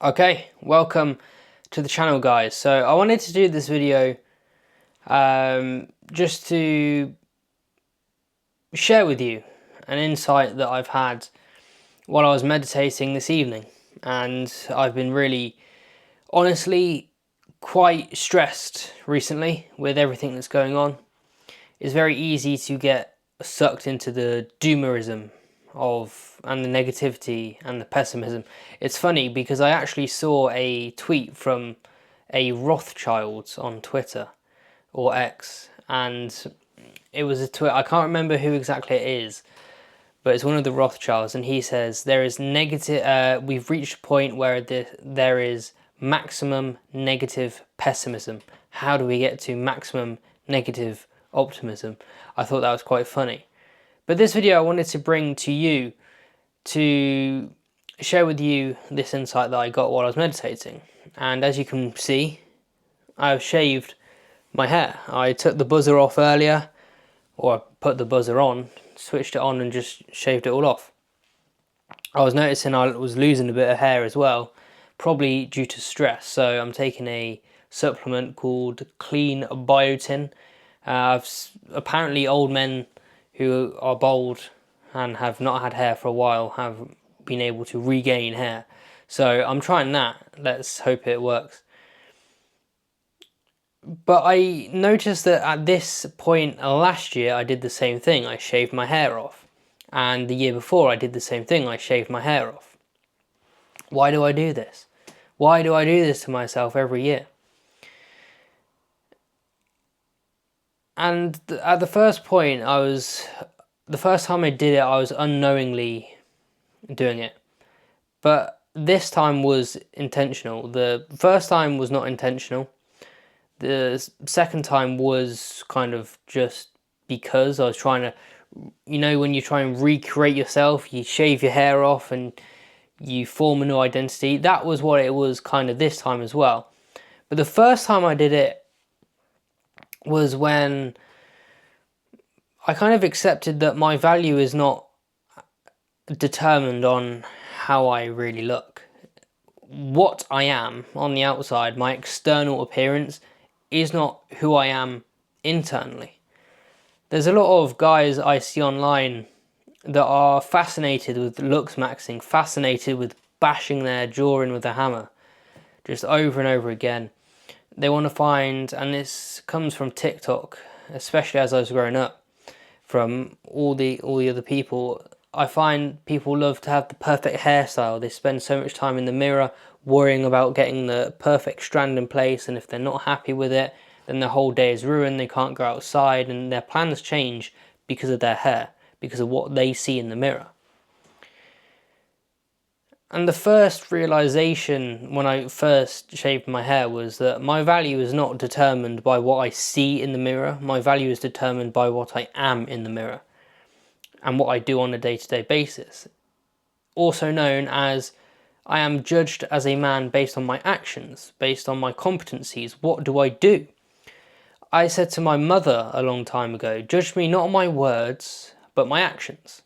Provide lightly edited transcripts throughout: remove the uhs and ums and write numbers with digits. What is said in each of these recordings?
Okay, welcome to the channel, guys. So I wanted to do this video just to share with you an insight that I've had while I was meditating this evening. And I've been really, honestly, quite stressed recently with everything that's going on. It's very easy to get sucked into the doomerism and the negativity and the pessimism. It's funny because I actually saw a tweet from a Rothschild on Twitter or X, and it was a tweet. I can't remember who exactly it is, but it's one of the Rothschilds, and he says there is negative. We've reached a point where there is maximum negative pessimism. How do we get to maximum negative optimism? I thought that was quite funny. But this video I wanted to bring to you to share with you this insight that I got while I was meditating. And as you can see, I've shaved my hair. I took the buzzer off earlier, or I put the buzzer on, switched it on and just shaved it all off. I was noticing I was losing a bit of hair as well, probably due to stress. So I'm taking a supplement called Clean Biotin. Apparently old men who are bald and have not had hair for a while have been able to regain hair. So I'm trying that. Let's hope it works. But I noticed that at this point last year I did the same thing. I shaved my hair off. And the year before I did the same thing. I shaved my hair off. Why do I do this? Why do I do this to myself every year? And at the first point, the first time I did it, I was unknowingly doing it. But this time was intentional. The first time was not intentional. The second time was kind of just because I was trying to, when you try and recreate yourself, you shave your hair off and you form a new identity. That was what it was kind of this time as well. But the first time I did it was when I kind of accepted that my value is not determined on how I really look. What I am on the outside, my external appearance, is not who I am internally. There's a lot of guys I see online that are fascinated with looks maxing, fascinated with bashing their jaw in with a hammer, just over and over again. They want to find, and this comes from TikTok, especially as I was growing up, from all the other people. I find people love to have the perfect hairstyle. They spend so much time in the mirror worrying about getting the perfect strand in place, and if they're not happy with it, then their whole day is ruined. They can't go outside, and their plans change because of their hair, because of what they see in the mirror. And the first realization when I first shaved my hair was that my value is not determined by what I see in the mirror. My value is determined by what I am in the mirror and what I do on a day-to-day basis. Also known as, I am judged as a man based on my actions, based on my competencies. What do I do? I said to my mother a long time ago, judge me not on my words, but my actions.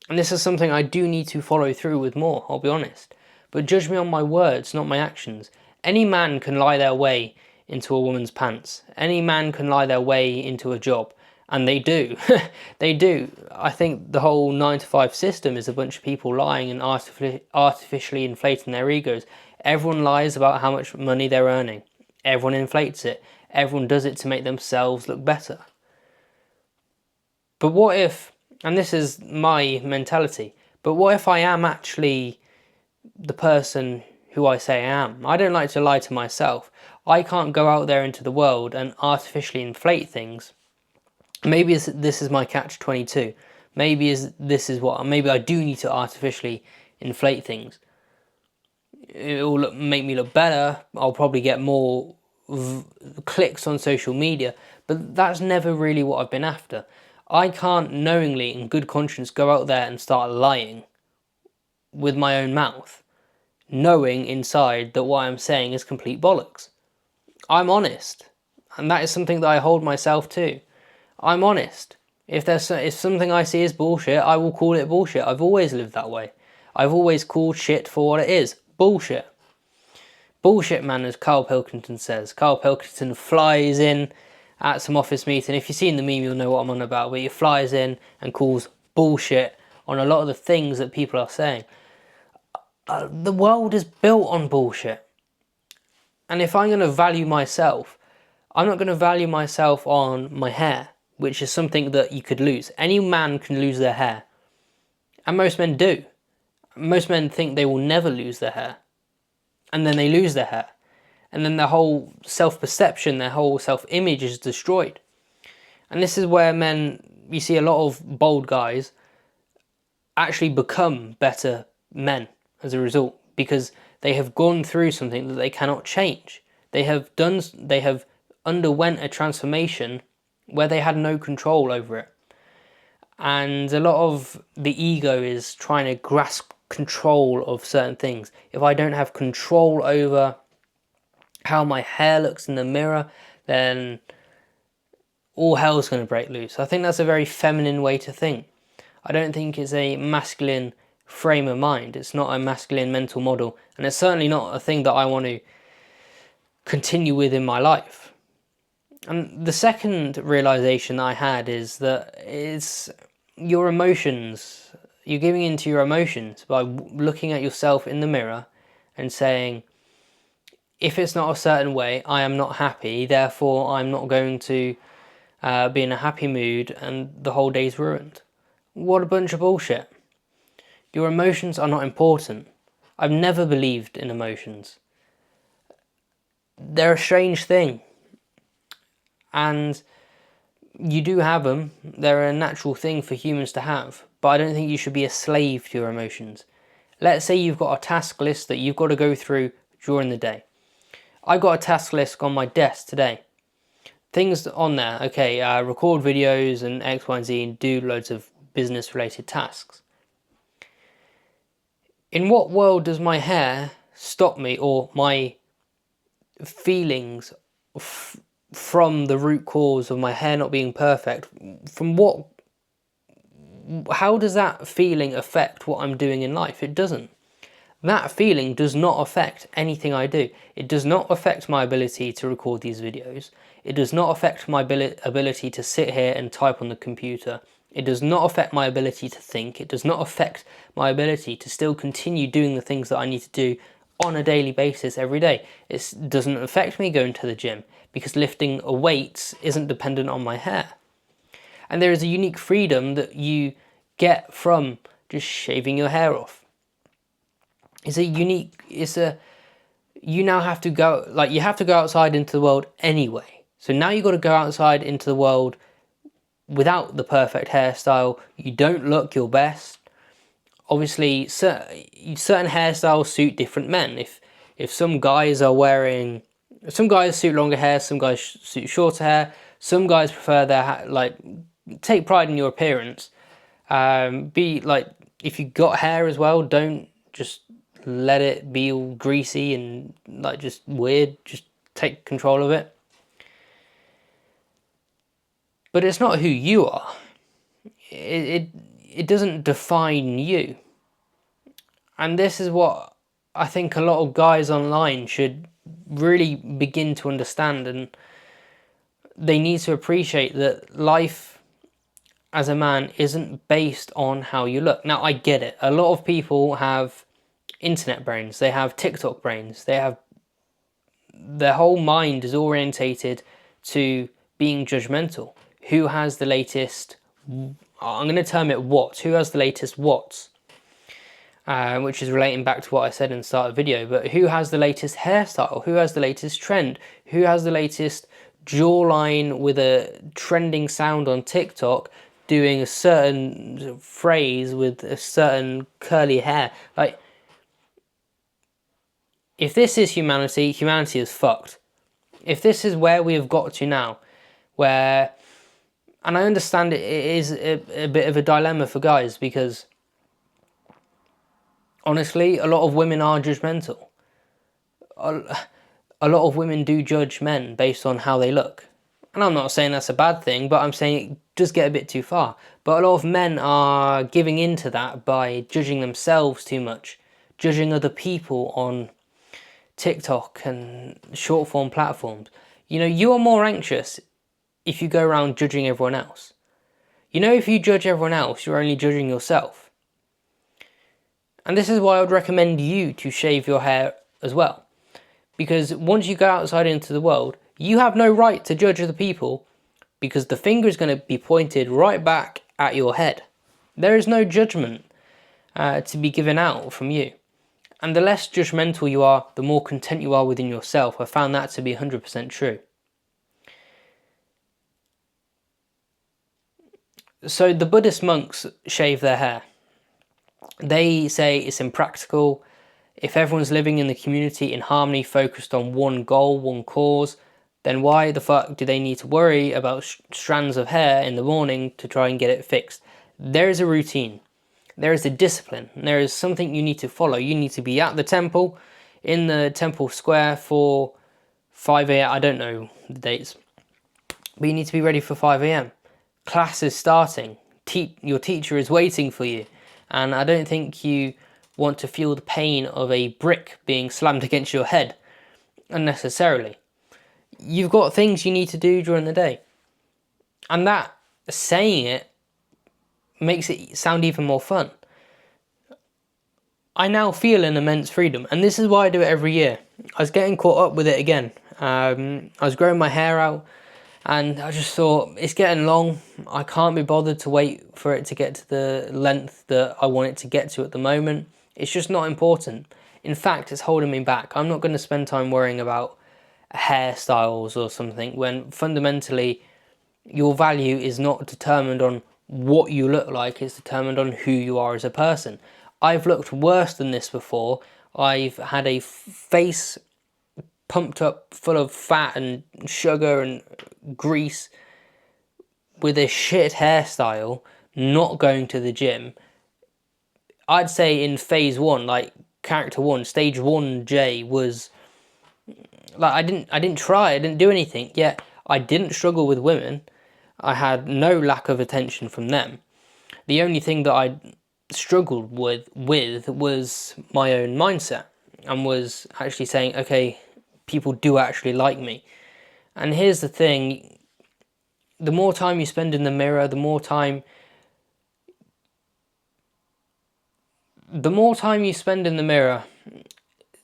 And this is something I do need to follow through with more, I'll be honest. But judge me on my words, not my actions. Any man can lie their way into a woman's pants. Any man can lie their way into a job. And they do. They do. I think the whole 9-to-5 system is a bunch of people lying and artificially inflating their egos. Everyone lies about how much money they're earning. Everyone inflates it. Everyone does it to make themselves look better. But what if, and this is my mentality, but what if I am actually the person who I say I am? I don't like to lie to myself. I can't go out there into the world and artificially inflate things. Maybe this is my catch-22. Maybe I do need to artificially inflate things. It will make me look better. I'll probably get more clicks on social media, but that's never really what I've been after. I can't knowingly, in good conscience, go out there and start lying with my own mouth, knowing inside that what I'm saying is complete bollocks. I'm honest, and that is something that I hold myself to. I'm honest. If something I see is bullshit, I will call it bullshit. I've always lived that way. I've always called shit for what it is, bullshit. bullshit man, as Carl Pilkington says. Carl Pilkington flies in at some office meeting. If you've seen the meme, you'll know what I'm on about. But he flies in and calls bullshit on a lot of the things that people are saying. The world is built on bullshit. And if I'm going to value myself, I'm not going to value myself on my hair, which is something that you could lose. Any man can lose their hair. And most men do. Most men think they will never lose their hair. And then they lose their hair. And then their whole self-perception, their whole self-image is destroyed. And this is where men, you see a lot of bold guys actually become better men as a result, because they have gone through something that they cannot change. They have underwent a transformation where they had no control over it. And a lot of the ego is trying to grasp control of certain things. If I don't have control over how my hair looks in the mirror, then all hell's going to break loose. I think that's a very feminine way to think. I don't think it's a masculine frame of mind. It's not a masculine mental model, and it's certainly not a thing that I want to continue with in my life. And the second realization that I had is that it's your emotions. You're giving into your emotions by looking at yourself in the mirror and saying, if it's not a certain way, I am not happy, therefore I'm not going to be in a happy mood, and the whole day's ruined. What a bunch of bullshit. Your emotions are not important. I've never believed in emotions. They're a strange thing. And you do have them. They're a natural thing for humans to have. But I don't think you should be a slave to your emotions. Let's say you've got a task list that you've got to go through during the day. I got a task list on my desk today. Things on there, okay, record videos and X, Y, and Z, and do loads of business-related tasks. In what world does my hair stop me, or my feelings from the root cause of my hair not being perfect? How does that feeling affect what I'm doing in life? It doesn't. That feeling does not affect anything I do. It does not affect my ability to record these videos. It does not affect my ability to sit here and type on the computer. It does not affect my ability to think. It does not affect my ability to still continue doing the things that I need to do on a daily basis every day. It doesn't affect me going to the gym, because lifting weights isn't dependent on my hair. And there is a unique freedom that you get from just shaving your hair off. You now have to go, you have to go outside into the world anyway. So now you've got to go outside into the world without the perfect hairstyle. You don't look your best. Obviously, certain hairstyles suit different men. If some guys suit longer hair, some guys suit shorter hair. Some guys prefer their take pride in your appearance. If you got hair as well, don't just let it be all greasy and just weird. Just take control of it. But it's not who you are. It doesn't define you. And this is what I think a lot of guys online should really begin to understand, and they need to appreciate that life as a man isn't based on how you look. Now, I get it. A lot of people have internet brains. They have TikTok brains. Their whole mind is orientated to being judgmental. Who has the latest, I'm going to term it what? Who has the latest what? Which is relating back to what I said in the start of the video. But who has the latest hairstyle? Who has the latest trend? Who has the latest jawline with a trending sound on TikTok, doing a certain phrase with a certain curly hair? If this is humanity, humanity is fucked. If this is where we have got to now, and I understand it is a bit of a dilemma for guys, because honestly, a lot of women are judgmental. A lot of women do judge men based on how they look. And I'm not saying that's a bad thing, but I'm saying it does get a bit too far. But a lot of men are giving into that by judging themselves too much, judging other people on TikTok and short form platforms. You know, you are more anxious if you go around judging everyone else. You know, if you judge everyone else, you're only judging yourself. And this is why I would recommend you to shave your hair as well. Because once you go outside into the world, you have no right to judge other people, because the finger is going to be pointed right back at your head. There is no judgment to be given out from you. And the less judgmental you are, the more content you are within yourself. I found that to be 100% true. So the Buddhist monks shave their hair. They say it's impractical. If everyone's living in the community in harmony, focused on one goal, one cause, then why the fuck do they need to worry about strands of hair in the morning to try and get it fixed? There is a routine. There is a discipline. There is something you need to follow. You need to be at the temple, in the temple square for 5 a.m. I don't know the dates, but you need to be ready for 5 a.m. Class is starting. Your teacher is waiting for you. And I don't think you want to feel the pain of a brick being slammed against your head unnecessarily. You've got things you need to do during the day. And that, saying it, makes it sound even more fun. I now feel an immense freedom, and this is why I do it every year. I was getting caught up with it again. I was growing my hair out, and I just thought, it's getting long. I can't be bothered to wait for it to get to the length that I want it to get to at the moment. It's just not important. In fact, it's holding me back. I'm not going to spend time worrying about hairstyles or something when fundamentally your value is not determined on what you look like, it's determined on who you are as a person. I've looked worse than this before. I've had a face pumped up full of fat and sugar and grease with a shit hairstyle, not going to the gym. I'd say in phase 1, like character 1, stage 1J was like I didn't try, I didn't do anything, yet I didn't struggle with women. I had no lack of attention from them. The only thing that I struggled with was my own mindset, and was actually saying, okay, people do actually like me. And here's the thing, the more time you spend in the mirror, the more time you spend in the mirror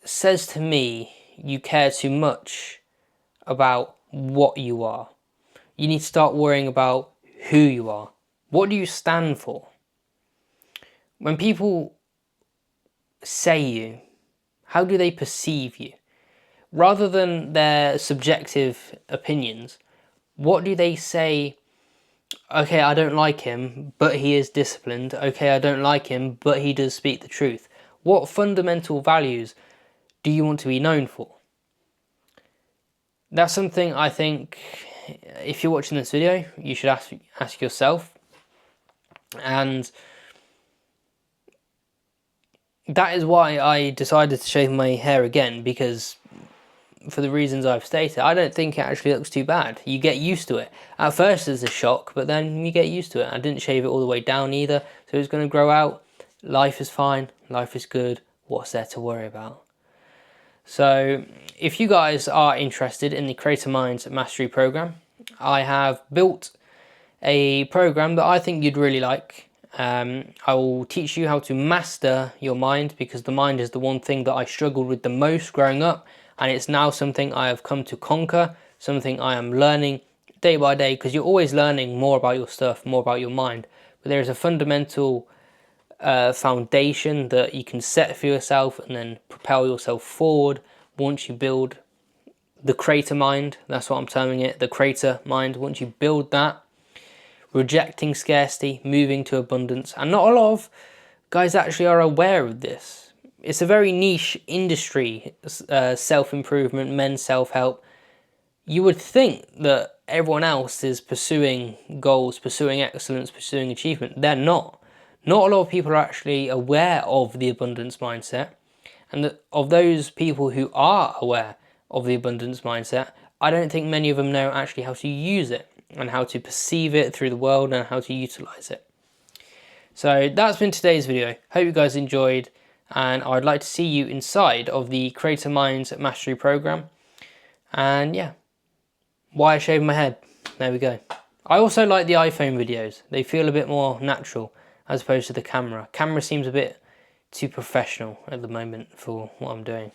says to me you care too much about what you are. You need to start worrying about who you are. What do you stand for? When people say you, how do they perceive you? Rather than their subjective opinions, what do they say? Okay, I don't like him, but he is disciplined. Okay, I don't like him, but he does speak the truth. What fundamental values do you want to be known for? That's something I think, if you're watching this video, you should ask yourself. And that is why I decided to shave my hair again, because for the reasons I've stated, I don't think it actually looks too bad. You get used to it. At first it's a shock, but then you get used to it. I didn't shave it all the way down either, so it's going to grow out. Life is fine, life is good. What's there to worry about? So if you guys are interested in the Creator Minds Mastery Program, I have built a program that I think you'd really like. I will teach you how to master your mind, because the mind is the one thing that I struggled with the most growing up, and it's now something I have come to conquer, something I am learning day by day, because you're always learning more about your stuff, more about your mind. But there is a fundamental foundation that you can set for yourself and then propel yourself forward once you build the creator mind. That's what I'm terming it, the creator mind. Once you build that, rejecting scarcity, moving to abundance. And not a lot of guys actually are aware of this. It's a very niche industry, self-improvement, men's self-help. You would think that everyone else is pursuing goals, pursuing excellence, pursuing achievement. They're not. Not a lot of people are actually aware of the abundance mindset. And of those people who are aware of the abundance mindset, I don't think many of them know actually how to use it and how to perceive it through the world and how to utilize it. So that's been today's video. Hope you guys enjoyed. and I'd like to see you inside of the Creator Minds Mastery Program. And yeah, why I shave my head, there we go. I also like the iPhone videos. They feel a bit more natural as opposed to the camera. Camera seems a bit too professional at the moment for what I'm doing.